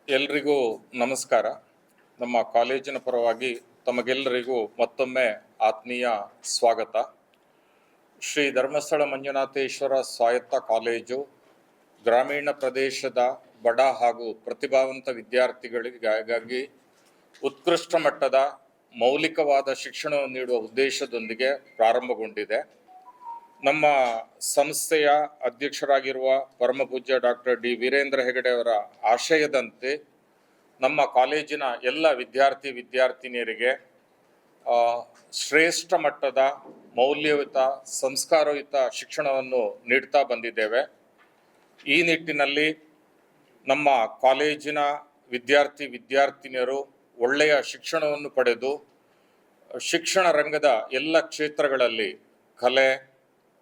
ಎಲ್ರಿಗೂ ನಮಸ್ಕಾರ. ನಮ್ಮ ಕಾಲೇಜಿನ ಪರವಾಗಿ ತಮಗೆಲ್ಲರಿಗೂ ಮತ್ತೊಮ್ಮೆ ಆತ್ಮೀಯ ಸ್ವಾಗತ. ಶ್ರೀ ಧರ್ಮಸ್ಥಳ ಮಂಜುನಾಥೇಶ್ವರ ಸ್ವಾಯತ್ತ ಕಾಲೇಜು ಗ್ರಾಮೀಣ ಪ್ರದೇಶದ ಬಡ ಹಾಗೂ ಪ್ರತಿಭಾವಂತ ವಿದ್ಯಾರ್ಥಿಗಳಿಗಾಗಿ ಉತ್ಕೃಷ್ಟ ಮಟ್ಟದ ಮೌಲಿಕವಾದ ಶಿಕ್ಷಣವನ್ನು ನೀಡುವ ಉದ್ದೇಶದೊಂದಿಗೆ ಪ್ರಾರಂಭಗೊಂಡಿದೆ. ನಮ್ಮ ಸಂಸ್ಥೆಯ ಅಧ್ಯಕ್ಷರಾಗಿರುವ ಪರಮ ಪೂಜ್ಯ ಡಾಕ್ಟರ್ ಡಿ ವೀರೇಂದ್ರ ಹೆಗಡೆ ಅವರ ಆಶಯದಂತೆ ನಮ್ಮ ಕಾಲೇಜಿನ ಎಲ್ಲ ವಿದ್ಯಾರ್ಥಿನಿಯರಿಗೆ ಶ್ರೇಷ್ಠ ಮಟ್ಟದ ಮೌಲ್ಯಯುತ ಸಂಸ್ಕಾರಯುತ ಶಿಕ್ಷಣವನ್ನು ನೀಡ್ತಾ ಬಂದಿದ್ದೇವೆ. ಈ ನಿಟ್ಟಿನಲ್ಲಿ ನಮ್ಮ ಕಾಲೇಜಿನ ವಿದ್ಯಾರ್ಥಿನಿಯರು ಒಳ್ಳೆಯ ಶಿಕ್ಷಣವನ್ನು ಪಡೆದು ಶಿಕ್ಷಣ ರಂಗದ ಎಲ್ಲ ಕ್ಷೇತ್ರಗಳಲ್ಲಿ ಕಲೆ,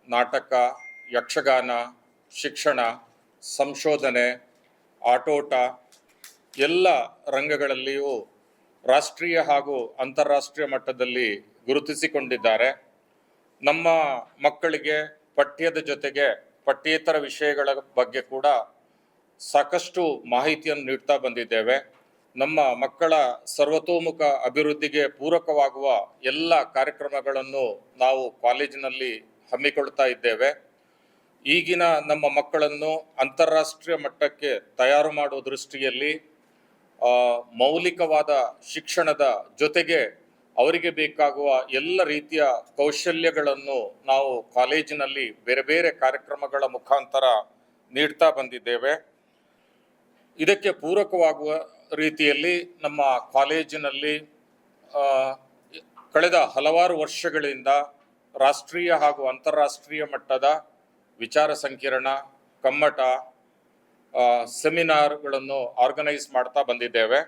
ನಾಟಕ, ಯಕ್ಷಗಾನ, ಶಿಕ್ಷಣ, ಸಂಶೋಧನೆ, ಆಟೋಟ ಎಲ್ಲ ರಂಗಗಳಲ್ಲಿಯೂ ರಾಷ್ಟ್ರೀಯ ಹಾಗೂ ಅಂತಾರಾಷ್ಟ್ರೀಯ ಮಟ್ಟದಲ್ಲಿ ಗುರುತಿಸಿಕೊಂಡಿದ್ದಾರೆ. ನಮ್ಮ ಮಕ್ಕಳಿಗೆ ಪಠ್ಯದ ಜೊತೆಗೆ ಪಠ್ಯೇತರ ವಿಷಯಗಳ ಬಗ್ಗೆ ಕೂಡ ಸಾಕಷ್ಟು ಮಾಹಿತಿಯನ್ನು ನೀಡ್ತಾ ಬಂದಿದ್ದೇವೆ. ನಮ್ಮ ಮಕ್ಕಳ ಸರ್ವತೋಮುಖ ಅಭಿವೃದ್ಧಿಗೆ ಪೂರಕವಾಗುವ ಎಲ್ಲ ಕಾರ್ಯಕ್ರಮಗಳನ್ನು ನಾವು ಕಾಲೇಜಿನಲ್ಲಿ ಹಮ್ಮಿಕೊಳ್ತಾ ಇದ್ದೇವೆ. ಈಗಿನ ನಮ್ಮ ಮಕ್ಕಳನ್ನು ಅಂತಾರಾಷ್ಟ್ರೀಯ ಮಟ್ಟಕ್ಕೆ ತಯಾರು ಮಾಡುವ ದೃಷ್ಟಿಯಲ್ಲಿ ಮೌಲಿಕವಾದ ಶಿಕ್ಷಣದ ಜೊತೆಗೆ ಅವರಿಗೆ ಬೇಕಾಗುವ ಎಲ್ಲ ರೀತಿಯ ಕೌಶಲ್ಯಗಳನ್ನು ನಾವು ಕಾಲೇಜಿನಲ್ಲಿ ಬೇರೆ ಬೇರೆ ಕಾರ್ಯಕ್ರಮಗಳ ಮುಖಾಂತರ ನೀಡ್ತಾ ಬಂದಿದ್ದೇವೆ. ಇದಕ್ಕೆ ಪೂರಕವಾಗುವ ರೀತಿಯಲ್ಲಿ ನಮ್ಮ ಕಾಲೇಜಿನಲ್ಲಿ ಕಳೆದ ಹಲವಾರು ವರ್ಷಗಳಿಂದ ರಾಷ್ಟ್ರೀಯ ಹಾಗೂ ಅಂತಾರಾಷ್ಟ್ರೀಯ ಮಟ್ಟದ ವಿಚಾರ ಸಂಕಿರಣ, ಕಮ್ಮಟ, ಸೆಮಿನಾರ್ಗಳನ್ನು ಆರ್ಗನೈಸ್ ಮಾಡ್ತಾ ಬಂದಿದ್ದೇವೆ.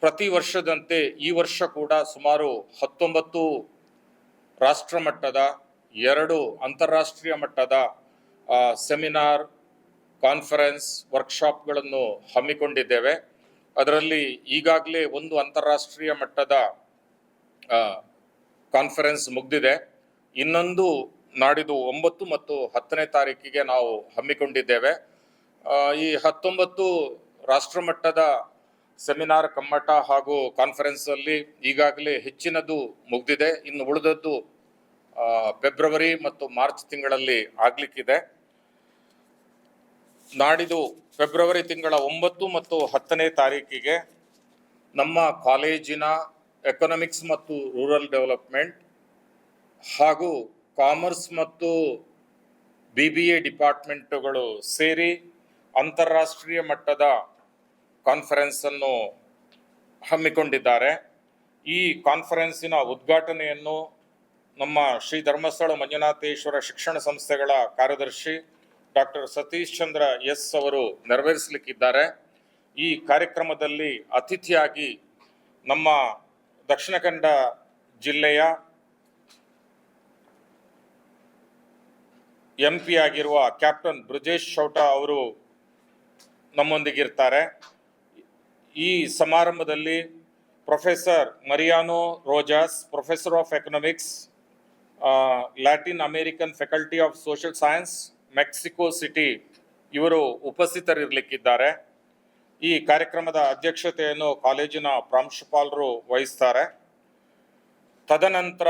ಪ್ರತಿ ವರ್ಷದಂತೆ ಈ ವರ್ಷ ಕೂಡ ಸುಮಾರು 19 ರಾಷ್ಟ್ರ ಮಟ್ಟದ, 2 ಅಂತಾರಾಷ್ಟ್ರೀಯ ಮಟ್ಟದ ಸೆಮಿನಾರ್, ಕಾನ್ಫರೆನ್ಸ್, ವರ್ಕ್ಶಾಪ್ಗಳನ್ನು ಹಮ್ಮಿಕೊಂಡಿದ್ದೇವೆ. ಅದರಲ್ಲಿ ಈಗಾಗಲೇ ಒಂದು ಅಂತಾರಾಷ್ಟ್ರೀಯ ಮಟ್ಟದ ಕಾನ್ಫರೆನ್ಸ್ ಮುಗಿದಿದೆ. ಇನ್ನೊಂದು ನಾಡಿದ್ದು 9 ಮತ್ತು 10ನೇ ತಾರೀಕಿಗೆ ನಾವು ಹಮ್ಮಿಕೊಂಡಿದ್ದೇವೆ. ಈ 19 ರಾಷ್ಟ್ರಮಟ್ಟದ ಸೆಮಿನಾರ್, ಕಮ್ಮಟ ಹಾಗೂ ಕಾನ್ಫರೆನ್ಸ್ ಅಲ್ಲಿ ಈಗಾಗಲೇ ಹೆಚ್ಚಿನದು ಮುಗಿದಿದೆ. ಇನ್ನು ಉಳಿದದ್ದು ಫೆಬ್ರವರಿ ಮತ್ತು ಮಾರ್ಚ್ ತಿಂಗಳಲ್ಲಿ ಆಗ್ಲಿಕ್ಕಿದೆ. ನಾಡಿದ್ದು ಫೆಬ್ರವರಿ ತಿಂಗಳ 9 ಮತ್ತು 10ನೇ ತಾರೀಕಿಗೆ ನಮ್ಮ ಕಾಲೇಜಿನ ಎಕನಾಮಿಕ್ಸ್ ಮತ್ತು ರೂರಲ್ ಡೆವಲಪ್ಮೆಂಟ್ ಹಾಗೂ ಕಾಮರ್ಸ್ ಮತ್ತು BBA ಡಿಪಾರ್ಟ್ಮೆಂಟುಗಳು ಸೇರಿ ಅಂತಾರಾಷ್ಟ್ರೀಯ ಮಟ್ಟದ ಕಾನ್ಫರೆನ್ಸನ್ನು ಹಮ್ಮಿಕೊಂಡಿದ್ದಾರೆ. ಈ ಕಾನ್ಫರೆನ್ಸಿನ ಉದ್ಘಾಟನೆಯನ್ನು ನಮ್ಮ ಶ್ರೀ ಧರ್ಮಸ್ಥಳ ಮಂಜುನಾಥೇಶ್ವರ ಶಿಕ್ಷಣ ಸಂಸ್ಥೆಗಳ ಕಾರ್ಯದರ್ಶಿ ಡಾಕ್ಟರ್ ಸತೀಶ್ ಚಂದ್ರ ಎಸ್ ಅವರು ನೆರವೇರಿಸಲಿಕ್ಕಿದ್ದಾರೆ. ಈ ಕಾರ್ಯಕ್ರಮದಲ್ಲಿ ಅತಿಥಿಯಾಗಿ ನಮ್ಮ ದಕ್ಷಿಣ ಕನ್ನಡ ಜಿಲ್ಲೆಯ MP ಆಗಿರುವ ಕ್ಯಾಪ್ಟನ್ ಬ್ರಿಜೇಶ್ ಚೌಟ ಅವರು ನಮ್ಮೊಂದಿಗಿರ್ತಾರೆ. ಈ ಸಮಾರಂಭದಲ್ಲಿ professor Mariano Rojas, professor of economics, Latin American faculty of social science, Mexico City ಇವರು ಉಪಸ್ಥಿತರಿರಲಿಕ್ಕಿದ್ದಾರೆ. ಈ ಕಾರ್ಯಕ್ರಮದ ಅಧ್ಯಕ್ಷತೆಯನ್ನು ಕಾಲೇಜಿನ ಪ್ರಾಂಶುಪಾಲರು ವಹಿಸ್ತಾರೆ. ತದನಂತರ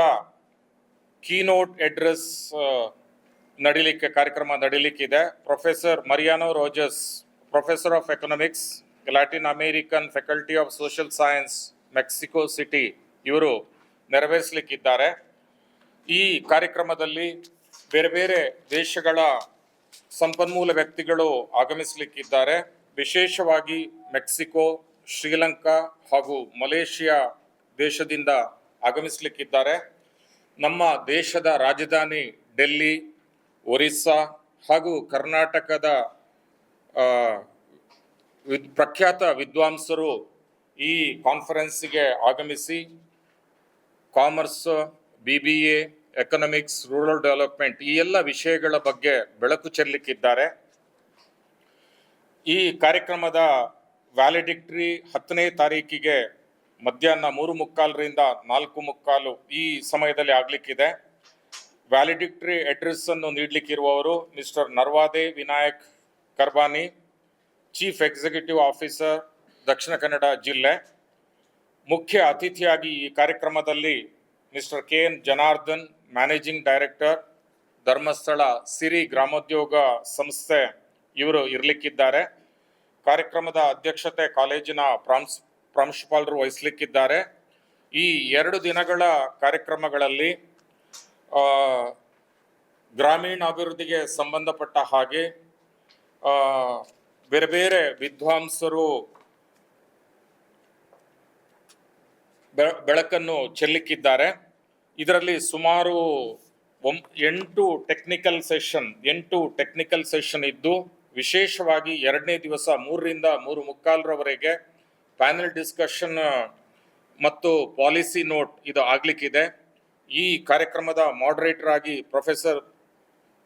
ಕೀನೋಟ್ ಅಡ್ರೆಸ್ ಕಾರ್ಯಕ್ರಮ ನಡೀಲಿಕ್ಕಿದೆ. Professor Mariano Rojas, professor of economics, Latin American faculty of social science, Mexico City ಇವರು ನೆರವೇರಿಸಲಿಕ್ಕಿದ್ದಾರೆ. ಈ ಕಾರ್ಯಕ್ರಮದಲ್ಲಿ ಬೇರೆ ಬೇರೆ ದೇಶಗಳ ಸಂಪನ್ಮೂಲ ವ್ಯಕ್ತಿಗಳು ಆಗಮಿಸಲಿಕ್ಕಿದ್ದಾರೆ. ವಿಶೇಷವಾಗಿ ಮೆಕ್ಸಿಕೋ, ಶ್ರೀಲಂಕಾ ಹಾಗೂ ಮಲೇಷಿಯಾ ದೇಶದಿಂದ ಆಗಮಿಸಲಿಕ್ಕಿದ್ದಾರೆ. ನಮ್ಮ ದೇಶದ ರಾಜಧಾನಿ ಡೆಲ್ಲಿ, ಒರಿಸ್ಸಾ ಹಾಗೂ ಕರ್ನಾಟಕದ ಪ್ರಖ್ಯಾತ ವಿದ್ವಾಂಸರು ಈ ಕಾನ್ಫರೆನ್ಸಿಗೆ ಆಗಮಿಸಿ commerce, BBA, economics, rural development ಈ ಎಲ್ಲ ವಿಷಯಗಳ ಬಗ್ಗೆ ಬೆಳಕು ಚೆಲ್ಲಲಿಕ್ಕಿದ್ದಾರೆ. ಈ ಕಾರ್ಯಕ್ರಮದ ವ್ಯಾಲಿಡಿಕ್ಟರಿ 10ನೇ ತಾರೀಕಿಗೆ ಮಧ್ಯಾಹ್ನ 3:45ರಿಂದ 4:45 ಈ ಸಮಯದಲ್ಲಿ ಆಗಲಿಕ್ಕಿದೆ. ವ್ಯಾಲಿಡಿಕ್ಟರಿ ಅಡ್ರೆಸ್ ಅನ್ನು ನೀಡಲಿಕ್ಕಿರುವವರು mister Narvade Vinayak Karbani, chief executive officer Dakshina Kannada ಜಿಲ್ಲೆ. ಮುಖ್ಯ ಅತಿಥಿಯಾಗಿ ಈ ಕಾರ್ಯಕ್ರಮದಲ್ಲಿ mister KN Janardhan, managing director, Dharmasthala Siri Gramodyoga Samsthe, ಇವರು ಇರಲಿಕ್ಕಿದ್ದಾರೆ. ಕಾರ್ಯಕ್ರಮದ ಅಧ್ಯಕ್ಷತೆ ಕಾಲೇಜಿನ ಪ್ರಾಂಶುಪಾಲರು ವಹಿಸಲಿಕ್ಕಿದ್ದಾರೆ. ಈ 2 ದಿನಗಳ ಕಾರ್ಯಕ್ರಮಗಳಲ್ಲಿ ಗ್ರಾಮೀಣಾಭಿವೃದ್ಧಿಗೆ ಸಂಬಂಧಪಟ್ಟ ಹಾಗೆ ಬೇರೆ ಬೇರೆ ವಿದ್ವಾಂಸರು ಬೆಳಕನ್ನು ಚೆಲ್ಲಿಕ್ಕಿದ್ದಾರೆ. ಇದರಲ್ಲಿ ಸುಮಾರು 8 ಟೆಕ್ನಿಕಲ್ ಸೆಷನ್ ಇದ್ದು, ವಿಶೇಷವಾಗಿ 2ನೇ ದಿವಸ 3 ರಿಂದ 3:45 ಪ್ಯಾನೆಲ್ ಡಿಸ್ಕಷನ್ ಮತ್ತು ಪಾಲಿಸಿ ನೋಟ್ ಇದು ಆಗ್ಲಿಕ್ಕಿದೆ. ಈ ಕಾರ್ಯಕ್ರಮದ ಮಾಡರೇಟರ್ ಆಗಿ professor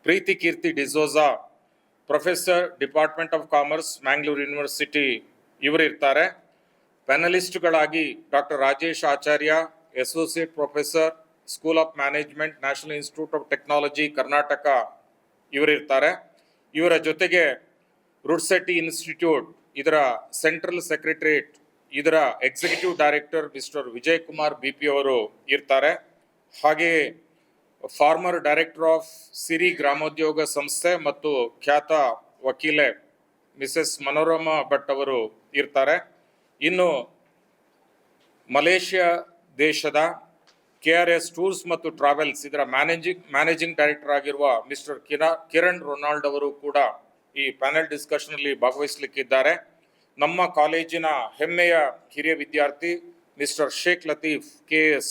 Preethi Keerthi D'Souza, professor department of commerce, Mangalore university, ಇವರು ಇರ್ತಾರೆ. ಪ್ಯಾನಲಿಸ್ಟ್ಗಳಾಗಿ doctor Rajesh Acharya, associate professor, school of management, national institute of technology, Karnataka, ಇವರಿರ್ತಾರೆ. ಇವರ ಜೊತೆಗೆ ರುಡ್ಸೆಟ್ಟಿ ಇನ್ಸ್ಟಿಟ್ಯೂಟ್, ಇದರ ಸೆಂಟ್ರಲ್ ಸೆಕ್ರೆಟರಿಯೇಟ್, ಇದರ executive director mister Vijay Kumar BP ಅವರು ಇರ್ತಾರೆ. ಹಾಗೆಯೇ former director of Siri Gramodyoga Samsthe ಮತ್ತು ಖ್ಯಾತ ವಕೀಲೆ ಮಿಸೆಸ್ ಮನೋರಮಾ ಭಟ್ ಅವರು ಇರ್ತಾರೆ. ಇನ್ನು ಮಲೇಷ್ಯಾ ದೇಶದ KRS ಟೂರ್ಸ್ ಮತ್ತು ಟ್ರಾವೆಲ್ಸ್, ಇದರ ಮ್ಯಾನೇಜಿಂಗ್ ಡೈರೆಕ್ಟರ್ ಆಗಿರುವ ಮಿಸ್ಟರ್ ಕಿರಣ್ ರೊನಾಲ್ಡ್ ಅವರು ಕೂಡ ಈ ಪ್ಯಾನೆಲ್ ಡಿಸ್ಕಷನ್ ಅಲ್ಲಿ ಭಾಗವಹಿಸಲಿಕ್ಕಿದ್ದಾರೆ. ನಮ್ಮ ಕಾಲೇಜಿನ ಹೆಮ್ಮೆಯ ಹಿರಿಯ ವಿದ್ಯಾರ್ಥಿ mister Sheikh Latif KS,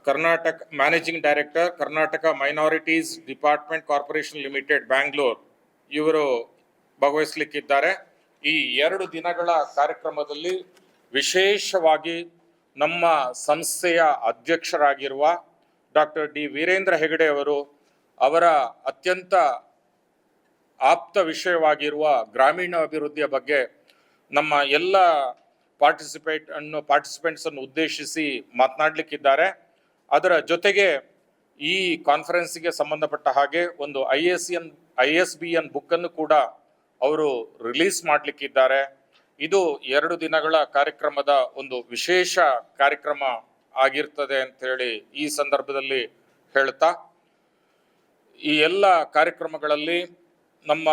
Karnataka managing director, Karnataka minorities department corporation limited, Bangalore, ಇವರು ಭಾಗವಹಿಸಲಿಕ್ಕಿದ್ದಾರೆ. ಈ 2 ದಿನಗಳ ಕಾರ್ಯಕ್ರಮದಲ್ಲಿ ವಿಶೇಷವಾಗಿ ನಮ್ಮ ಸಂಸ್ಥೆಯ ಅಧ್ಯಕ್ಷರಾಗಿರುವ ಡಾಕ್ಟರ್ D ವೀರೇಂದ್ರ ಹೆಗಡೆ ಅವರು, ಅವರ ಅತ್ಯಂತ ಆಪ್ತ ವಿಷಯವಾಗಿರುವ ಗ್ರಾಮೀಣ ಅಭಿವೃದ್ಧಿಯ ಬಗ್ಗೆ ನಮ್ಮ ಎಲ್ಲ ಪಾರ್ಟಿಸಿಪೆಂಟ್ಸ್ ಅನ್ನು ಉದ್ದೇಶಿಸಿ ಮಾತನಾಡಲಿಕ್ಕಿದ್ದಾರೆ. ಅದರ ಜೊತೆಗೆ ಈ ಕಾನ್ಫರೆನ್ಸ್ಗೆ ಸಂಬಂಧಪಟ್ಟ ಹಾಗೆ ಒಂದು ISBN ಬುಕ್ ಅನ್ನು ಕೂಡ ಅವರು ರಿಲೀಸ್ ಮಾಡಲಿಕ್ಕಿದ್ದಾರೆ. ಇದು 2 ದಿನಗಳ ಕಾರ್ಯಕ್ರಮದ ಒಂದು ವಿಶೇಷ ಕಾರ್ಯಕ್ರಮ ಆಗಿರ್ತದೆ ಅಂತ ಹೇಳಿ ಈ ಸಂದರ್ಭದಲ್ಲಿ ಹೇಳ್ತಾ, ಈ ಎಲ್ಲ ಕಾರ್ಯಕ್ರಮಗಳಲ್ಲಿ ನಮ್ಮ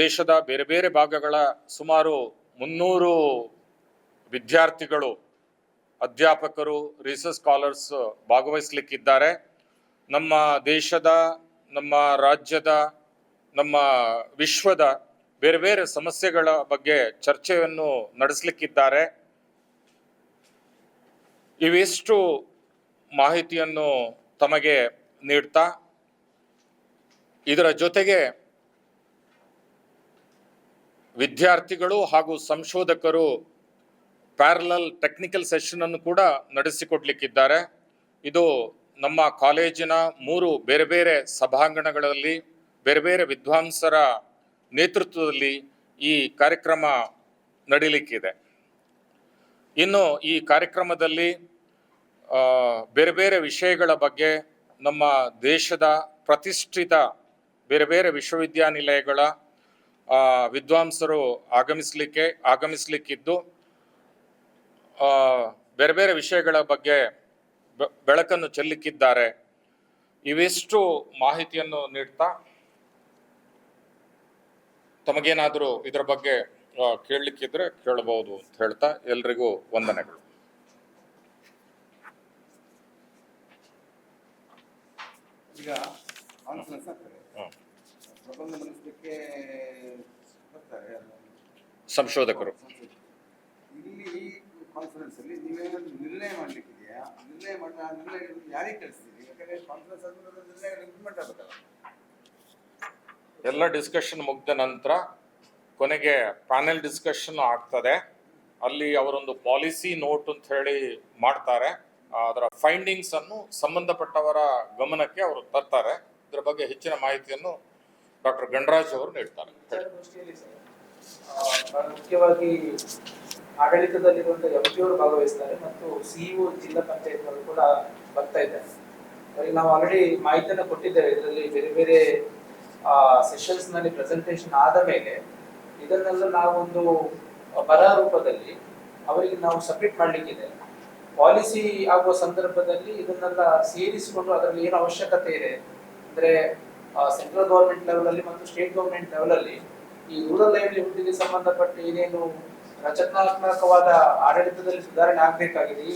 ದೇಶದ ಬೇರೆ ಬೇರೆ ಭಾಗಗಳ ಸುಮಾರು 300 ವಿದ್ಯಾರ್ಥಿಗಳು, ಅಧ್ಯಾಪಕರು, ರಿಸರ್ಚ್ ಸ್ಕಾಲರ್ಸ್ ಭಾಗವಹಿಸಲಿಕ್ಕಿದ್ದಾರೆ. ನಮ್ಮ ದೇಶದ, ನಮ್ಮ ರಾಜ್ಯದ, ನಮ್ಮ ವಿಶ್ವದ ಬೇರೆ ಬೇರೆ ಸಮಸ್ಯೆಗಳ ಬಗ್ಗೆ ಚರ್ಚೆಯನ್ನು ನಡೆಸಲಿಕ್ಕಿದ್ದಾರೆ. ಇವಿಷ್ಟು ಮಾಹಿತಿಯನ್ನು ತಮಗೆ ನೀಡ್ತಾ, ಇದರ ಜೊತೆಗೆ ವಿದ್ಯಾರ್ಥಿಗಳು ಹಾಗೂ ಸಂಶೋಧಕರು ಪ್ಯಾರಲಲ್ ಟೆಕ್ನಿಕಲ್ ಸೆಷನ್ ಅನ್ನು ಕೂಡ ನಡೆಸಿಕೊಡ್ಲಿಕ್ಕಿದ್ದಾರೆ. ಇದು ನಮ್ಮ ಕಾಲೇಜಿನ 3 ಬೇರೆ ಬೇರೆ ಸಭಾಂಗಣಗಳಲ್ಲಿ ಬೇರೆ ಬೇರೆ ವಿದ್ವಾಂಸರ ನೇತೃತ್ವದಲ್ಲಿ ಈ ಕಾರ್ಯಕ್ರಮ ನಡೀಲಿಕ್ಕಿದೆ. ಇನ್ನು ಈ ಕಾರ್ಯಕ್ರಮದಲ್ಲಿ ಬೇರೆ ಬೇರೆ ವಿಷಯಗಳ ಬಗ್ಗೆ ನಮ್ಮ ದೇಶದ ಪ್ರತಿಷ್ಠಿತ ಬೇರೆ ಬೇರೆ ವಿಶ್ವವಿದ್ಯಾನಿಲಯಗಳ ವಿದ್ವಾಂಸರು ಆಗಮಿಸಲಿಕ್ಕಿದ್ದು ಬೇರೆ ಬೇರೆ ವಿಷಯಗಳ ಬಗ್ಗೆ ಬೆಳಕನ್ನು ಚೆಲ್ಲಿಕ್ಕಿದ್ದಾರೆ. ಇವಿಷ್ಟು ಮಾಹಿತಿಯನ್ನು ನೀಡ್ತಾ, ತಮಗೇನಾದರೂ ಇದರ ಬಗ್ಗೆ ಕೇಳಲಿಕ್ಕಿದ್ರೆ ಕೇಳಬಹುದು ಅಂತ ಹೇಳ್ತಾ ಎಲ್ರಿಗೂ ವಂದನೆಗಳು. ಈಗ ಕಾನ್ಫರೆನ್ಸ್ ಆಗ್ತದೆ, ಪ್ರಬಂಧ ಮಂಡಿಸಲಿಕ್ಕೆ ಬರ್ತಾರೆ ಸಂಶೋಧಕರು. ಇಲ್ಲಿ ಈ ಕಾನ್ಫರೆನ್ಸ್ ಅಲ್ಲಿ ನೀವೇನಾದ್ರು ನಿರ್ಣಯ ಮಾಡ್ಲಿಕ್ಕಿದೆಯಾ? ನಿರ್ಣಯ ಯಾರಿಗೆ ಕಳಿಸ್ತೀರಿ? ಯಾಕಂದ್ರೆ ಕಾನ್ಫರೆನ್ಸ್ ಆದ್ಮೇಲೆ ನಿರ್ಣಯ ಇಂಪ್ಲಿಮೆಂಟ್ ಆಗಬೇಕಲ್ಲ. ಎಲ್ಲ ಡಿಸ್ಕಷನ್ ಮುಗಿದ ನಂತರ ಕೊನೆಗೆ ಪ್ಯಾನೆಲ್ ಡಿಸ್ಕಷನ್ ಆಗ್ತದೆ. ಅಲ್ಲಿ ಅವರೊಂದು ಪಾಲಿಸಿ ನೋಟ್ ಅಂತ ಹೇಳಿ ಮಾಡ್ತಾರೆ. ಅದರ ಫೈಂಡಿಂಗ್ಸ್ ಅನ್ನು ಸಂಬಂಧಪಟ್ಟವರ ಗಮನಕ್ಕೆ ಅವರು ತರ್ತಾರೆ. ಇದರ ಬಗ್ಗೆ ಹೆಚ್ಚಿನ ಮಾಹಿತಿಯನ್ನು ಡಾಕ್ಟರ್ ಗಣರಾಜ್ ಅವರು ನೀಡ್ತಾರೆ. ಮುಖ್ಯವಾಗಿ ಆಡಳಿತದಲ್ಲಿರುವಂತಹ MP ಅವರು ಭಾಗವಹಿಸ್ತಾರೆ ಮತ್ತು CEO ಜಿಲ್ಲಾ ಪಂಚಾಯತ್ ಅವರು ಕೂಡ ಬರ್ತಾ ಇದ್ದಾರೆ. ಅವರಿಗೆ ನಾವು ಆಲ್ರೆಡಿ ಮಾಹಿತಿಯನ್ನು ಕೊಟ್ಟಿದ್ದೇವೆ. ಇದರಲ್ಲಿ ಬೇರೆ ಬೇರೆ ಸೆಷನ್ಸ್ ನಲ್ಲಿ ಪ್ರೆಸೆಂಟೇಷನ್ ಆದ ಮೇಲೆ ಇದನ್ನೆಲ್ಲ ನಾವೊಂದು ಬರ ರೂಪದಲ್ಲಿ ಅವರಿಗೆ ನಾವು ಸಬ್ಮಿಟ್ ಮಾಡ್ಲಿಕ್ಕಿದೆ. ಪಾಲಿಸಿ ಆಗುವ ಸಂದರ್ಭದಲ್ಲಿ ಇದನ್ನೆಲ್ಲ ಸೇರಿಸಿಕೊಂಡು ಅದರಲ್ಲಿ ಏನು ಅವಶ್ಯಕತೆ ಇದೆ ಅಂದ್ರೆ ಸೆಂಟ್ರಲ್ ಗವರ್ಮೆಂಟ್ ಲೆವೆಲ್ ಅಲ್ಲಿ ಮತ್ತು ಸ್ಟೇಟ್ ಗವರ್ಮೆಂಟ್ ಲೆವೆಲ್ ಅಲ್ಲಿ ಈ ರೂರಲ್ ಲೈವ್ಲಿಹುಡ್ಗೆ ಸಂಬಂಧಪಟ್ಟ ಏನೇನು ರಚನಾತ್ಮಕವಾದ ಆಡಳಿತದಲ್ಲಿ ಸುಧಾರಣೆ ಆಗ್ಬೇಕಾಗಿದೆ ಈ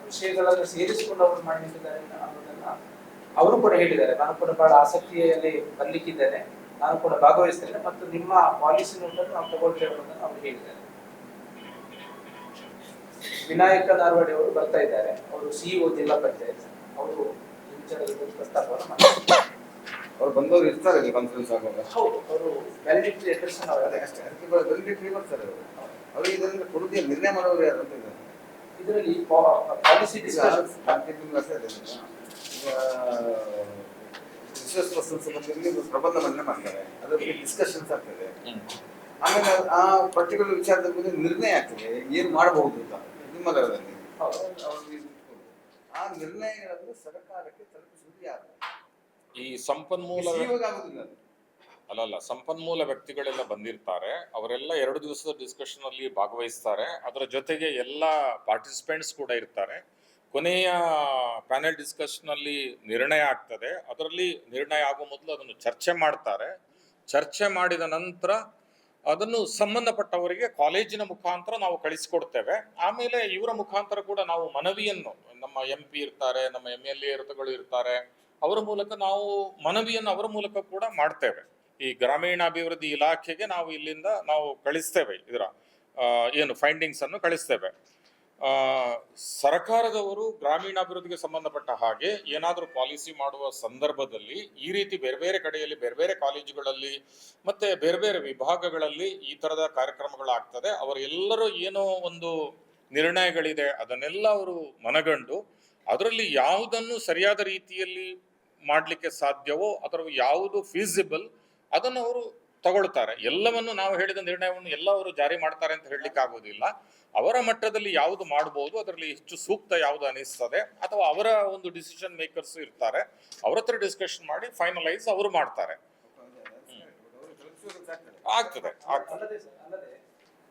ವಿಷಯಗಳನ್ನು ಸೇರಿಸಿಕೊಂಡು ಅವರು ಮಾಡಲಿಕ್ಕಿದ್ದಾರೆ ಅನ್ನೋದನ್ನ ಅವರು ಕೂಡ ಹೇಳಿದ್ದಾರೆ. ನಾನು ಕೂಡ ಬಹಳ ಆಸಕ್ತಿಯಲ್ಲಿ ಬರ್ಲಿಕ್ಕಿದ್ದೇನೆ, ನಾನು ಕೂಡ ಭಾಗವಹಿಸ್ತೇನೆ ಮತ್ತು ನಿಮ್ಮ ಪಾಲಿಸಿ ನೋಟನ್ನು ನಾವು ತಗೊಳ್ತೇವೆ ಅನ್ನೋದನ್ನು ಅವರು ಹೇಳಿದ್ದಾರೆ. ವಿನಾಯಕ ನಾರ್ವಡಿ ಅವರು ಬರ್ತಾ ಇದ್ದಾರೆ, ಅವರು ಸಿಇಒ ಜಿಲ್ಲಾ ಪಂಚಾಯತ್, ಅವರು ಈ ವಿಚಾರದ ಪ್ರಸ್ತಾಪವನ್ನು ಮಾಡ್ತಾರೆ. ಅವ್ರು ಬಂದವರು ಇರ್ತಾರೆ ಇಲ್ಲಿ ಕಾನ್ಫರೆನ್ಸ್ ಆಗುವಾಗ. ಹೌದು, ಅವರು ವ್ಯಾಲಿಡಿಟಿ ಎಕ್ಸ್ಪ್ರೆಷನ್ ಅದೇ ಅಷ್ಟೇ, ಅದಕ್ಕೆ ವ್ಯಾಲಿಡಿಟಿ ಬರ್ತಾರೆ ಅವರು. ಅವರಿಗೆ ಇದರಿಂದ ಕೊಡುಗೆ ನಿರ್ಣಯ ಮಾಡೋರು ಯಾರು ಅಂತ ಇದ್ದಾರೆ. ಇದರಲ್ಲಿ ಪಾಲಿಸಿ ಡಿಸ್ಕಷನ್ ರಿಸರ್ಚ್ ಪರ್ಸನ್ಸ್ ಬಂದಿರಲಿ ಪ್ರಬಂಧ ಮಂಡನೆ ಮಾಡ್ತಾರೆ, ಅದರ ಬಗ್ಗೆ ಡಿಸ್ಕಷನ್ಸ್ ಆಗ್ತದೆ. ಆಮೇಲೆ ಆ ಪರ್ಟಿಕ್ಯುಲರ್ ವಿಚಾರದ ಬಗ್ಗೆ ನಿರ್ಣಯ ಆಗ್ತದೆ, ಏನು ಮಾಡಬಹುದು ಅಂತ ನಿಮ್ಮ ಲೆವೆಲಲ್ಲಿ. ಆ ನಿರ್ಣಯಗಳನ್ನು ಸರ್ಕಾರಕ್ಕೆ ತಲುಪಿಸುವುದು ಯಾರು? ಈ ಸಂಪನ್ಮೂಲ ಆಗುದಿಲ್ಲ. ಅಲ್ಲಲ್ಲ, ಸಂಪನ್ಮೂಲ ವ್ಯಕ್ತಿಗಳೆಲ್ಲ ಬಂದಿರ್ತಾರೆ, ಅವರೆಲ್ಲ 2 ದಿವಸದ ಡಿಸ್ಕಷನ್ ಅಲ್ಲಿ ಭಾಗವಹಿಸ್ತಾರೆ. ಅದರ ಜೊತೆಗೆ ಎಲ್ಲ ಪಾರ್ಟಿಸಿಪೆಂಟ್ಸ್ ಕೂಡ ಇರ್ತಾರೆ. ಕೊನೆಯ ಪ್ಯಾನೆಲ್ ಡಿಸ್ಕಷನ್ ಅಲ್ಲಿ ನಿರ್ಣಯ ಆಗ್ತದೆ. ಅದರಲ್ಲಿ ನಿರ್ಣಯ ಆಗುವ ಮೊದಲು ಅದನ್ನು ಚರ್ಚೆ ಮಾಡ್ತಾರೆ. ಚರ್ಚೆ ಮಾಡಿದ ನಂತರ ಅದನ್ನು ಸಂಬಂಧಪಟ್ಟವರಿಗೆ ಕಾಲೇಜಿನ ಮುಖಾಂತರ ನಾವು ಕಳಿಸಿಕೊಡ್ತೇವೆ. ಆಮೇಲೆ ಇವರ ಮುಖಾಂತರ ಕೂಡ ನಾವು ಮನವಿಯನ್ನು, ನಮ್ಮ MP ಇರ್ತಾರೆ, ನಮ್ಮ MLA ಇರ್ತಾರೆ, ಅವರ ಮೂಲಕ ನಾವು ಮನವಿಯನ್ನು ಅವರ ಮೂಲಕ ಕೂಡ ಮಾಡ್ತೇವೆ. ಈ ಗ್ರಾಮೀಣಾಭಿವೃದ್ಧಿ ಇಲಾಖೆಗೆ ನಾವು ಇಲ್ಲಿಂದ ನಾವು ಕಳಿಸ್ತೇವೆ, ಇದರ ಏನು ಫೈಂಡಿಂಗ್ಸ್ ಅನ್ನು ಕಳಿಸ್ತೇವೆ. ಸರ್ಕಾರದವರು ಗ್ರಾಮೀಣಾಭಿವೃದ್ಧಿಗೆ ಸಂಬಂಧಪಟ್ಟ ಹಾಗೆ ಏನಾದರೂ ಪಾಲಿಸಿ ಮಾಡುವ ಸಂದರ್ಭದಲ್ಲಿ ಈ ರೀತಿ ಬೇರೆ ಬೇರೆ ಕಡೆಯಲ್ಲಿ, ಬೇರೆ ಬೇರೆ ಕಾಲೇಜುಗಳಲ್ಲಿ ಮತ್ತೆ ಬೇರೆ ಬೇರೆ ವಿಭಾಗಗಳಲ್ಲಿ ಈ ತರದ ಕಾರ್ಯಕ್ರಮಗಳಾಗ್ತದೆ. ಅವರೆಲ್ಲರೂ ಏನೋ ಒಂದು ನಿರ್ಣಯಗಳಿದೆ, ಅದನ್ನೆಲ್ಲ ಅವರು ಮನಗಂಡು ಅದರಲ್ಲಿ ಯಾವುದನ್ನು ಸರಿಯಾದ ರೀತಿಯಲ್ಲಿ ಮಾಡಲಿಕ್ಕೆ ಸಾಧ್ಯವೋ, ಅದರ ಯಾವುದು ಫೀಸಿಬಲ್ ಅದನ್ನು ಅವರು ತಗೊಳ್ತಾರೆ. ಎಲ್ಲವನ್ನು ನಾವು ಹೇಳಿದ ನಿರ್ಣಯವನ್ನು ಎಲ್ಲ ಅವರು ಜಾರಿ ಮಾಡ್ತಾರೆ ಅಂತ ಹೇಳಲಿಕ್ಕೆ ಆಗೋದಿಲ್ಲ. ಅವರ ಮಟ್ಟದಲ್ಲಿ ಯಾವುದು ಮಾಡಬಹುದು, ಅದರಲ್ಲಿ ಹೆಚ್ಚು ಸೂಕ್ತ ಯಾವುದು ಅನಿಸ್ತದೆ, ಅಥವಾ ಅವರ ಒಂದು ಡಿಸಿಷನ್ ಮೇಕರ್ಸ್ ಇರ್ತಾರೆ, ಅವರ ಹತ್ರ ಡಿಸ್ಕಷನ್ ಮಾಡಿ ಫೈನಲೈಸ್ ಅವರು ಮಾಡ್ತಾರೆ. ಆಗ್ತದೆ. ಅಲ್ಲದೆ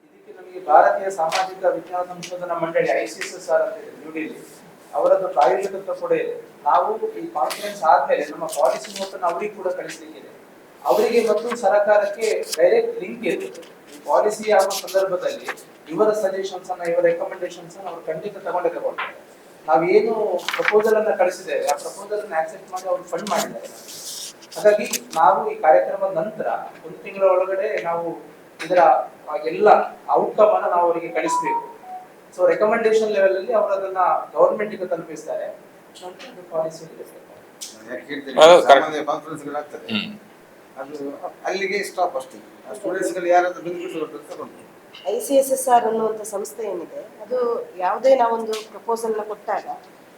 ಇದಕ್ಕೆ ನಮಗೆ ಭಾರತೀಯ ಸಾಮಾಜಿಕ ವಿಜ್ಞಾನ ಸಂಶೋಧನಾ ಮಂಡಳಿ ICSSR ಅಂತ ಇದೆ ನ್ಯೂ ಡೆಲ್ಲಿ, ಅವರದ್ದು ಪ್ರಾಯೋಜಕತ್ವ ಕೂಡ ಇದೆ. ನಾವು ಈ ಕಾನ್ಫರೆನ್ಸ್ ಆದ್ಮೇಲೆ ನಮ್ಮ ಪಾಲಿಸಿ ನೋಟನ್ನು ಅವರಿಗೆ ಕೂಡ ಕಳಿಸ್ಲಿಕ್ಕಿದೆ. ಅವರಿಗೆ ಮತ್ತು ಸರ್ಕಾರಕ್ಕೆ ಡೈರೆಕ್ಟ್ ಲಿಂಕ್ ಇದೆ. ಈ ಪಾಲಿಸಿ ಆಗುವ ಸಂದರ್ಭದಲ್ಲಿ ಇವರ ಸಜೆಷನ್ಸ್ ಅನ್ನ, ಇವರ ರೆಕಮೆಂಡೇಶನ್ಸ್ ಅನ್ನ ಅವರು ಖಂಡಿತ ತಗೊಳ್ತಾರೆ. ನಾವೇನು ಪ್ರಪೋಸಲ್ ಅನ್ನ ಕಳಿಸಿದ್ದೇವೆ, ಆ ಪ್ರಪೋಸಲ್ ಅನ್ನ ಆಕ್ಸೆಪ್ಟ್ ಮಾಡಿ ಅವರು ಫಂಡ್ ಮಾಡಿದ್ದಾರೆ. ಹಾಗಾಗಿ ನಾವು ಈ ಕಾರ್ಯಕ್ರಮದ ನಂತರ 1 ತಿಂಗಳ ಒಳಗಡೆ ನಾವು ಇದರ ಎಲ್ಲ ಔಟ್ಕಮ್ ಅನ್ನ ನಾವು ಅವರಿಗೆ ಕಳಿಸಬೇಕು. ಸೊ ರೆಕಮೆಂಡೇಶನ್ ಲೆವೆಲ್ ಅಲ್ಲಿ ಅವರು ಅದನ್ನ ಗವರ್ಮೆಂಟ್ ಗೆ ತಲುಪಿಸ್ತಾರೆ. ಪಾಲಿಸಿ ಕಾನ್ಫರೆನ್ಸ್ಗಳಾಗ್ತದೆ, ಅದು ಅಲ್ಲಿಗೆ ಸ್ಟಾಪ್ ಅಷ್ಟೇ. ಸ್ಟೂಡೆಂಟ್ಸ್ಗಳು ಯಾರಾದ್ರೂ ಬಂದ್ಬಿಟ್ಟು ತಗೊಂಡು ICSSR ಅನ್ನುವಂಥ ಸಂಸ್ಥೆ ಏನಿದೆ, ಅದು ಯಾವುದೇ ನಾವೊಂದು ಪ್ರಪೋಸಲ್ನ ಕೊಟ್ಟಾಗ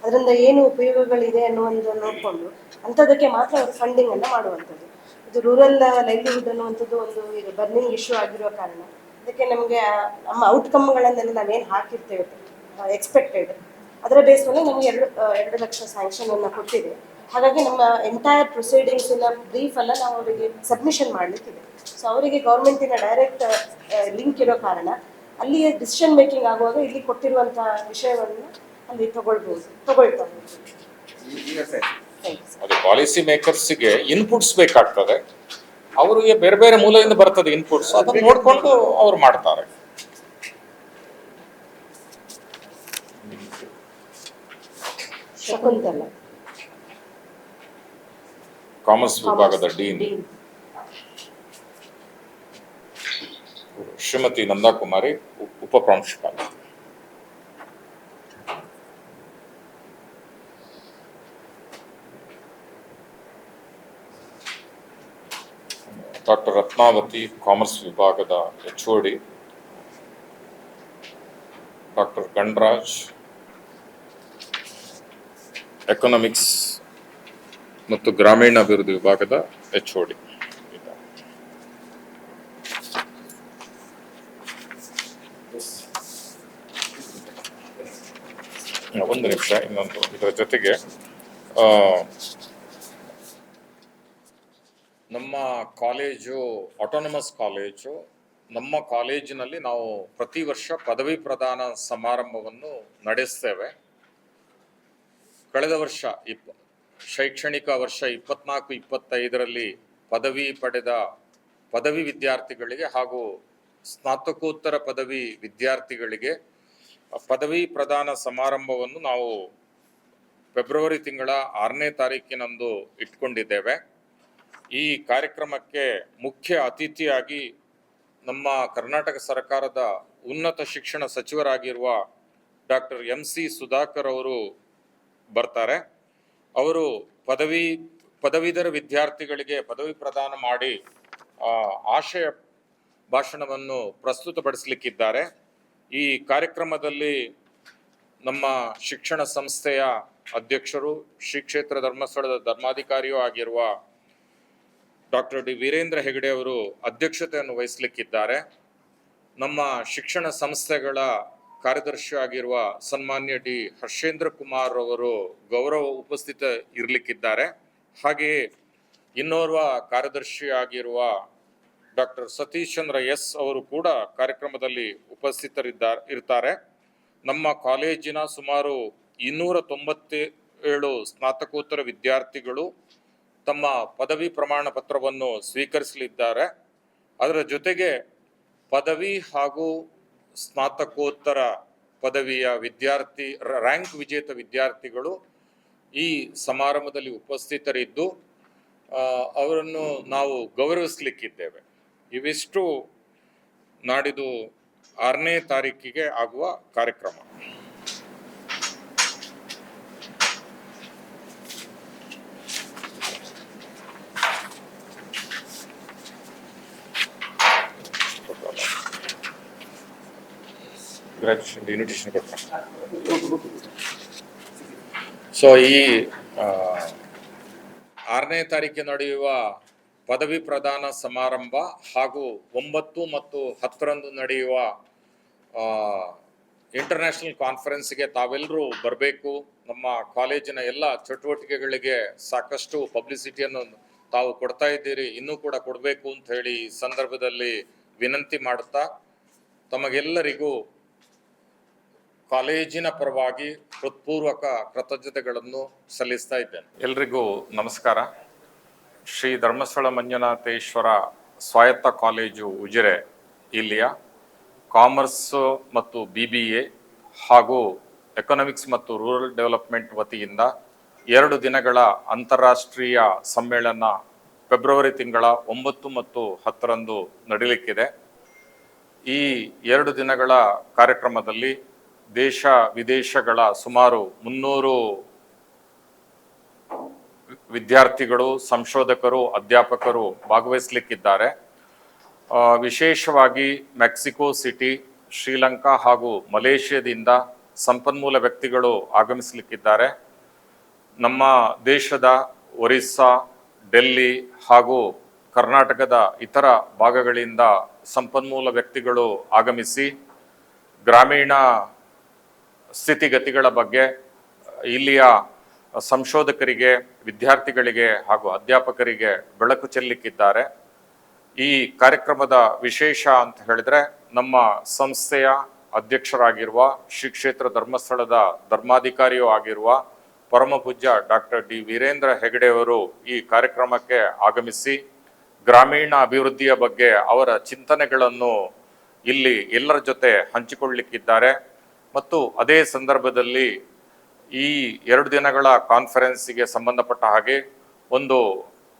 ಅದರಿಂದ ಏನು ಉಪಯೋಗಗಳಿದೆ ಅನ್ನುವಂಥದ್ದು ನೋಡಿಕೊಂಡು ಅಂಥದ್ದಕ್ಕೆ ಮಾತ್ರ ಅವರು ಫಂಡಿಂಗ್ ಅನ್ನು ಮಾಡುವಂಥದ್ದು. ಇದು ರೂರಲ್ ಲೈವ್ಲಿಹುಡ್ ಅನ್ನುವಂಥದ್ದು ಒಂದು ಈಗ ಬರ್ನಿಂಗ್ ಇಶ್ಯೂ ಆಗಿರುವ ಕಾರಣ ಅದಕ್ಕೆ ನಮಗೆ ನಮ್ಮ ಔಟ್ಕಮ್ಗಳನ್ನೆಲ್ಲ ನಾವೇನು ಹಾಕಿರ್ತೇವೆ ಎಕ್ಸ್ಪೆಕ್ಟೆಡ್, ಅದರ ಬೇಸ್ ಮೇಲೆ ನಮಗೆ 2 ಲಕ್ಷ ಸ್ಯಾಂಕ್ಷನ್ ಅನ್ನು ಕೊಟ್ಟಿದೆ. ಹಾಗಾಗಿ ನಮ್ಮ ಎಂಟೈರ್ ಪ್ರೊಸೀಡಿಂಗ್ಸಿನ ಬ್ರೀಫನ್ನು ನಾವು ಅವರಿಗೆ ಸಬ್ಮಿಷನ್ ಮಾಡಲಿಕ್ಕಿದೆ. ಸೊ ಅವರಿಗೆ ಗೌರ್ಮೆಂಟಿನ ಡೈರೆಕ್ಟ್ ಲಿಂಕ್ ಇರೋ ಕಾರಣ ಅಲ್ಲಿಯೇ ಡಿಸಿಷನ್ ಮೇಕಿಂಗ್ ಆಗುವಾಗ ಇಲ್ಲಿ ಕೊಟ್ಟಿರುವಂಥ ವಿಷಯವನ್ನು ಅಲ್ಲಿ ತಗೊಳ್ತಾರೆ. ಅದು ಪಾಲಿಸಿ ಮೇಕರ್ಸ್ಗೆ ಇನ್ಪುಟ್ಸ್ ಬೇಕಾಗ್ತದೆ, ಅವರಿಗೆ ಬೇರೆ ಬೇರೆ ಮೂಲದಿಂದ ಬರ್ತದೆ ಇನ್ಪುಟ್ಸ್, ಅದನ್ನು ನೋಡಿಕೊಂಡು ಅವ್ರು ಮಾಡ್ತಾರೆ. ಶಕುಂತಲ ಕಾಮರ್ಸ್ ವಿಭಾಗದ ಡೀನ್ ಶ್ರೀಮತಿ ನಂದಾಕುಮಾರಿ, ಉಪಪ್ರಾಂಶುಪಾಲ. ಡಾಕ್ಟರ್ ರತ್ನಾವತಿ, ಕಾಮರ್ಸ್ ವಿಭಾಗದ HOD. ಡಾಕ್ಟರ್ ಗಣರಾಜ್, ಎಕನಾಮಿಕ್ಸ್ ಮತ್ತು ಗ್ರಾಮೀಣಾಭಿವೃದ್ಧಿ ವಿಭಾಗದ HOD. ಒಂದು ನಿಮಿಷ, ಇನ್ನೊಂದು ಇದರ ಜೊತೆಗೆ ನಮ್ಮ ಕಾಲೇಜು ಆಟೋನಮಸ್ ಕಾಲೇಜು ನಮ್ಮ ಕಾಲೇಜಿನಲ್ಲಿ ನಾವು ಪ್ರತಿ ವರ್ಷ ಪದವಿ ಪ್ರದಾನ ಸಮಾರಂಭವನ್ನು ನಡೆಸ್ತೇವೆ. ಕಳೆದ ವರ್ಷ ಶೈಕ್ಷಣಿಕ ವರ್ಷ 24-25ರಲ್ಲಿ ಪದವಿ ಪಡೆದ ಪದವಿ ವಿದ್ಯಾರ್ಥಿಗಳಿಗೆ ಹಾಗೂ ಸ್ನಾತಕೋತ್ತರ ಪದವಿ ವಿದ್ಯಾರ್ಥಿಗಳಿಗೆ ಪದವಿ ಪ್ರದಾನ ಸಮಾರಂಭವನ್ನು ನಾವು ಫೆಬ್ರವರಿ ತಿಂಗಳ 6ನೇ ತಾರೀಕಿನಂದು ಇಟ್ಕೊಂಡಿದ್ದೇವೆ. ಈ ಕಾರ್ಯಕ್ರಮಕ್ಕೆ ಮುಖ್ಯ ಅತಿಥಿಯಾಗಿ ನಮ್ಮ ಕರ್ನಾಟಕ ಸರ್ಕಾರದ ಉನ್ನತ ಶಿಕ್ಷಣ ಸಚಿವರಾಗಿರುವ ಡಾಕ್ಟರ್ MC ಸುಧಾಕರ್ ಅವರು ಬರ್ತಾರೆ. ಅವರು ಪದವೀಧರ ವಿದ್ಯಾರ್ಥಿಗಳಿಗೆ ಪದವಿ ಪ್ರದಾನ ಮಾಡಿ ಆಶಯ ಭಾಷಣವನ್ನು ಪ್ರಸ್ತುತಪಡಿಸಲಿಕ್ಕಿದ್ದಾರೆ. ಈ ಕಾರ್ಯಕ್ರಮದಲ್ಲಿ ನಮ್ಮ ಶಿಕ್ಷಣ ಸಂಸ್ಥೆಯ ಅಧ್ಯಕ್ಷರು, ಶ್ರೀ ಕ್ಷೇತ್ರ ಧರ್ಮಸ್ಥಳದ ಧರ್ಮಾಧಿಕಾರಿಯೂ ಆಗಿರುವ ಡಾಕ್ಟರ್ ಡಿ ವೀರೇಂದ್ರ ಹೆಗಡೆ ಅವರು ಅಧ್ಯಕ್ಷತೆಯನ್ನು ವಹಿಸಲಿಕ್ಕಿದ್ದಾರೆ. ನಮ್ಮ ಶಿಕ್ಷಣ ಸಂಸ್ಥೆಗಳ ಕಾರ್ಯದರ್ಶಿ ಆಗಿರುವ ಸನ್ಮಾನ್ಯ ಡಿ ಹರ್ಷೇಂದ್ರ ಕುಮಾರ್ ಅವರು ಗೌರವ ಉಪಸ್ಥಿತ ಇರಲಿಕ್ಕಿದ್ದಾರೆ. ಹಾಗೆಯೇ ಇನ್ನೋರ್ವ ಕಾರ್ಯದರ್ಶಿ ಆಗಿರುವ ಡಾಕ್ಟರ್ ಸತೀಶ್ ಚಂದ್ರ ಎಸ್ ಅವರು ಕೂಡ ಕಾರ್ಯಕ್ರಮದಲ್ಲಿ ಇರ್ತಾರೆ. ನಮ್ಮ ಕಾಲೇಜಿನ ಸುಮಾರು 297 ಸ್ನಾತಕೋತ್ತರ ವಿದ್ಯಾರ್ಥಿಗಳು ತಮ್ಮ ಪದವಿ ಪ್ರಮಾಣ ಪತ್ರವನ್ನು ಸ್ವೀಕರಿಸಲಿದ್ದಾರೆ. ಅದರ ಜೊತೆಗೆ ಪದವಿ ಹಾಗೂ ಸ್ನಾತಕೋತ್ತರ ಪದವಿಯ ರ್ಯಾಂಕ್ ವಿಜೇತ ವಿದ್ಯಾರ್ಥಿಗಳು ಈ ಸಮಾರಂಭದಲ್ಲಿ ಉಪಸ್ಥಿತರಿದ್ದು ಅವರನ್ನು ನಾವು ಗೌರವಿಸಲಿಕ್ಕಿದ್ದೇವೆ. ಇವಿಷ್ಟು ನಾಡಿದ್ದು 6ನೇ ತಾರೀಕಿಗೆ ಆಗುವ ಕಾರ್ಯಕ್ರಮ. ಗ್ರಾಜುಯೇಷನ್ ಇನ್ವಿಟೇಷನ್ ಕೊಡ್ತಾರೆ. ಸೊ ಈ 6ನೇ ತಾರೀಕಿಗೆ ನಡೆಯುವ ಪದವಿ ಪ್ರದಾನ ಸಮಾರಂಭ ಹಾಗೂ 9 ಮತ್ತು 10ರಂದು ನಡೆಯುವ ಇಂಟರ್ನ್ಯಾಷನಲ್ ಕಾನ್ಫರೆನ್ಸ್ಗೆ ತಾವೆಲ್ಲರೂ ಬರಬೇಕು. ನಮ್ಮ ಕಾಲೇಜಿನ ಎಲ್ಲ ಚಟುವಟಿಕೆಗಳಿಗೆ ಸಾಕಷ್ಟು ಪಬ್ಲಿಸಿಟಿಯನ್ನು ತಾವು ಕೊಡ್ತಾ ಇದ್ದೀರಿ, ಇನ್ನೂ ಕೂಡ ಕೊಡಬೇಕು ಅಂತ ಹೇಳಿ ಈ ಸಂದರ್ಭದಲ್ಲಿ ವಿನಂತಿ ಮಾಡುತ್ತಾ ತಮಗೆಲ್ಲರಿಗೂ ಕಾಲೇಜಿನ ಪರವಾಗಿ ಹೃತ್ಪೂರ್ವಕ ಕೃತಜ್ಞತೆಗಳನ್ನು ಸಲ್ಲಿಸ್ತಾ ಇದ್ದೇನೆ. ಎಲ್ರಿಗೂ ನಮಸ್ಕಾರ. ಶ್ರೀ ಧರ್ಮಸ್ಥಳ ಮಂಜುನಾಥೇಶ್ವರ ಸ್ವಾಯತ್ತ ಕಾಲೇಜು ಉಜಿರೆ ಇಲ್ಲಿಯ ಕಾಮರ್ಸ್ ಮತ್ತು BBA ಹಾಗೂ ಎಕನಾಮಿಕ್ಸ್ ಮತ್ತು ರೂರಲ್ ಡೆವಲಪ್ಮೆಂಟ್ ವತಿಯಿಂದ 2 ದಿನಗಳ ಅಂತಾರಾಷ್ಟ್ರೀಯ ಸಮ್ಮೇಳನ ಫೆಬ್ರವರಿ ತಿಂಗಳ 9 ಮತ್ತು 10ರಂದು ನಡೆಯಲಿಕ್ಕಿದೆ. ಈ 2 ದಿನಗಳ ಕಾರ್ಯಕ್ರಮದಲ್ಲಿ ದೇಶ ವಿದೇಶಗಳ ಸುಮಾರು 300 ವಿದ್ಯಾರ್ಥಿಗಳು, ಸಂಶೋಧಕರು, ಅಧ್ಯಾಪಕರು ಭಾಗವಹಿಸಲಿಕ್ಕಿದ್ದಾರೆ. ವಿಶೇಷವಾಗಿ ಮೆಕ್ಸಿಕೋ ಸಿಟಿ, ಶ್ರೀಲಂಕಾ ಹಾಗೂ ಮಲೇಷ್ಯಾದಿಂದ ಸಂಪನ್ಮೂಲ ವ್ಯಕ್ತಿಗಳು ಆಗಮಿಸಲಿಕ್ಕಿದ್ದಾರೆ. ನಮ್ಮ ದೇಶದ ಒರಿಸ್ಸಾ, ಡೆಲ್ಲಿ ಹಾಗೂ ಕರ್ನಾಟಕದ ಇತರ ಭಾಗಗಳಿಂದ ಸಂಪನ್ಮೂಲ ವ್ಯಕ್ತಿಗಳು ಆಗಮಿಸಿ ಗ್ರಾಮೀಣ ಸ್ಥಿತಿಗತಿಗಳ ಬಗ್ಗೆ ಇಲ್ಲಿಯ ಸಂಶೋಧಕರಿಗೆ, ವಿದ್ಯಾರ್ಥಿಗಳಿಗೆ ಹಾಗೂ ಅಧ್ಯಾಪಕರಿಗೆ ಬೆಳಕು ಚೆಲ್ಲಲಿಕ್ಕಿದ್ದಾರೆ. ಈ ಕಾರ್ಯಕ್ರಮದ ವಿಶೇಷ ಅಂತ ಹೇಳಿದ್ರೆ, ನಮ್ಮ ಸಂಸ್ಥೆಯ ಅಧ್ಯಕ್ಷರಾಗಿರುವ ಶ್ರೀ ಕ್ಷೇತ್ರ ಧರ್ಮಸ್ಥಳದ ಧರ್ಮಾಧಿಕಾರಿಯೂ ಆಗಿರುವ ಪರಮ ಪೂಜ್ಯ ಡಾಕ್ಟರ್ ಡಿ ವೀರೇಂದ್ರ ಹೆಗಡೆ ಅವರು ಈ ಕಾರ್ಯಕ್ರಮಕ್ಕೆ ಆಗಮಿಸಿ ಗ್ರಾಮೀಣ ಅಭಿವೃದ್ಧಿಯ ಬಗ್ಗೆ ಅವರ ಚಿಂತನೆಗಳನ್ನು ಇಲ್ಲಿ ಎಲ್ಲರ ಜೊತೆ ಹಂಚಿಕೊಳ್ಳಲಿಕ್ಕಿದ್ದಾರೆ. ಮತ್ತು ಅದೇ ಸಂದರ್ಭದಲ್ಲಿ ಈ 2 ದಿನಗಳ ಕಾನ್ಫರೆನ್ಸಿಗೆ ಸಂಬಂಧಪಟ್ಟ ಹಾಗೆ ಒಂದು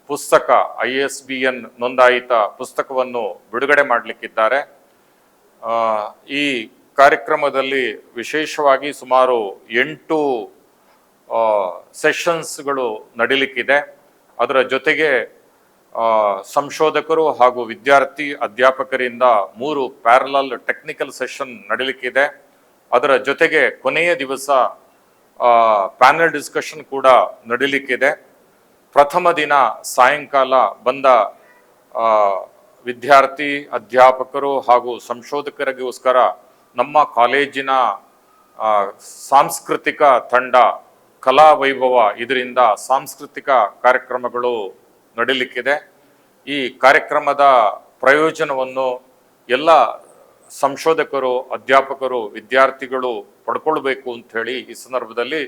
ಪುಸ್ತಕ, ISBN ನೋಂದಾಯಿತ ಪುಸ್ತಕವನ್ನು ಬಿಡುಗಡೆ ಮಾಡಲಿಕ್ಕಿದ್ದಾರೆ. ಈ ಕಾರ್ಯಕ್ರಮದಲ್ಲಿ ವಿಶೇಷವಾಗಿ ಸುಮಾರು 8 ಸೆಷನ್ಸ್ಗಳು ನಡೀಲಿಕ್ಕಿದೆ. ಅದರ ಜೊತೆಗೆ ಸಂಶೋಧಕರು ಹಾಗೂ ವಿದ್ಯಾರ್ಥಿ ಅಧ್ಯಾಪಕರಿಂದ 3 ಪ್ಯಾರಲಲ್ ಟೆಕ್ನಿಕಲ್ ಸೆಷನ್ ನಡೀಲಿಕ್ಕಿದೆ. ಅದರ ಜೊತೆಗೆ ಕೊನೆಯ ದಿವಸ ಪ್ಯಾನೆಲ್ ಡಿಸ್ಕಷನ್ ಕೂಡ ನಡೀಲಿಕ್ಕಿದೆ. ಪ್ರಥಮ ದಿನ ಸಾಯಂಕಾಲ ಬಂದ ವಿದ್ಯಾರ್ಥಿ, ಅಧ್ಯಾಪಕರು ಹಾಗೂ ಸಂಶೋಧಕರಿಗೋಸ್ಕರ ನಮ್ಮ ಕಾಲೇಜಿನ ಸಾಂಸ್ಕೃತಿಕ ತಂಡ ಕಲಾ ವೈಭವ ಇದರಿಂದ ಸಾಂಸ್ಕೃತಿಕ ಕಾರ್ಯಕ್ರಮಗಳು ನಡೀಲಿಕ್ಕಿದೆ. ಈ ಕಾರ್ಯಕ್ರಮದ ಪ್ರಯೋಜನವನ್ನು ಎಲ್ಲ ಸಂಶೋಧಕರು, ಅಧ್ಯಾಪಕರು, ವಿದ್ಯಾರ್ಥಿಗಳು ಪಡ್ಕೊಳ್ಬೇಕು ಅಂತ ಹೇಳಿ ಈ ಸಂದರ್ಭದಲ್ಲಿ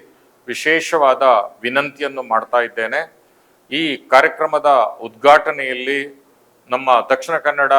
ವಿಶೇಷವಾದ ವಿನಂತಿಯನ್ನು ಮಾಡ್ತಾ ಇದ್ದೇನೆ. ಈ ಕಾರ್ಯಕ್ರಮದ ಉದ್ಘಾಟನೆಯಲ್ಲಿ ನಮ್ಮ ದಕ್ಷಿಣ ಕನ್ನಡ